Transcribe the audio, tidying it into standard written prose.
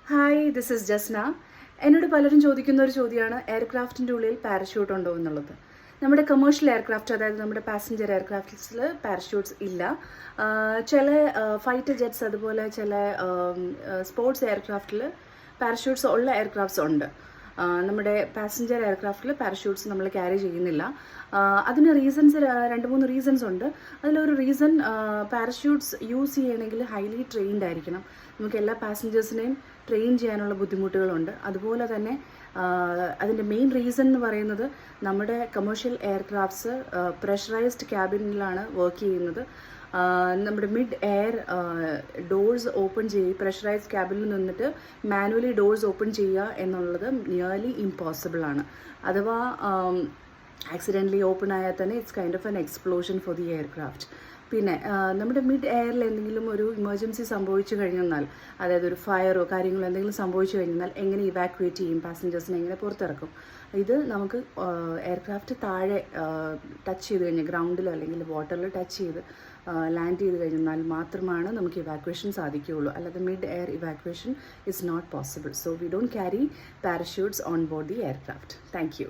Hi, this is Jasna. എന്നോട് പലരും ചോദിക്കുന്ന ഒരു ചോദ്യമാണ് എയർക്രാഫ്റ്റിൻ്റെ ഉള്ളിൽ പാരഷ്യൂട്ട് ഉണ്ടോ എന്നുള്ളത്. നമ്മുടെ കമേഴ്ഷ്യൽ എയർക്രാഫ്റ്റ്, അതായത് നമ്മുടെ പാസഞ്ചർ എയർക്രാഫ്റ്റ്സിൽ പാരഷ്യൂട്ട്സ് ഇല്ല. ചില ഫൈറ്റർ ജെറ്റ്സ്, അതുപോലെ ചില സ്പോർട്സ് എയർക്രാഫ്റ്റിൽ പാരഷ്യൂട്ട്സ് ഉള്ള എയർക്രാഫ്റ്റ്സ് ഉണ്ട്. നമ്മുടെ പാസഞ്ചർ എയർക്രാഫ്റ്റിൽ പാരഷ്യൂട്ട്സ് നമ്മൾ ക്യാരി ചെയ്യുന്നില്ല. അതിന് റീസൺസ് 2-3 റീസൺസ് ഉണ്ട്. അതിലൊരു റീസൺ, പാരഷ്യൂട്ട്സ് യൂസ് ചെയ്യണമെങ്കിൽ ഹൈലി ട്രെയിൻഡ് ആയിരിക്കണം. നമുക്ക് എല്ലാ പാസഞ്ചേഴ്സിനെയും ട്രെയിൻ ചെയ്യാനുള്ള ബുദ്ധിമുട്ടുകളുണ്ട്. അതുപോലെ തന്നെ അതിൻ്റെ മെയിൻ റീസൺ എന്ന് പറയുന്നത്, നമ്മുടെ കമേഴ്ഷ്യൽ എയർക്രാഫ്റ്റ്സ് പ്രഷറൈസ്ഡ് ക്യാബിനിലാണ് വർക്ക് ചെയ്യുന്നത്. നമ്മുടെ മിഡ് എയർ ഡോർസ് ഓപ്പൺ ചെയ്യുക, പ്രഷറൈസ്ഡ് ക്യാബിനിൽ നിന്നിട്ട് മാനുവലി ഡോർസ് ഓപ്പൺ ചെയ്യുക എന്നുള്ളത് നിയർലി ഇമ്പോസിബിൾ ആണ്. അഥവാ ആക്സിഡൻ്റലി ഓപ്പൺ ആയാൽ തന്നെ it's kind of an explosion for the aircraft. പിന്നെ നമ്മുടെ മിഡ് എയറിൽ എന്തെങ്കിലും ഒരു ഇമർജൻസി സംഭവിച്ചു കഴിഞ്ഞാൽ, അതായത് ഒരു ഫയറോ കാര്യങ്ങളോ എന്തെങ്കിലും സംഭവിച്ചു കഴിഞ്ഞാൽ എങ്ങനെ ഇവാക്യുവേറ്റ് ചെയ്യും, പാസഞ്ചേഴ്സിനെ എങ്ങനെ പുറത്തിറക്കും? ഇത് നമുക്ക് എയർക്രാഫ്റ്റ് താഴെ ടച്ച് ചെയ്ത് കഴിഞ്ഞാൽ, ഗ്രൗണ്ടിലോ അല്ലെങ്കിൽ വാട്ടറിൽ ടച്ച് ചെയ്ത് ലാൻഡ് ചെയ്ത് കഴിഞ്ഞാൽ മാത്രമാണ് നമുക്ക് ഇവാക്യുവേഷൻ സാധിക്കുകയുള്ളൂ. അല്ലാതെ mid air evacuation is not possible. So we don't carry parachutes on board the aircraft. Thank U.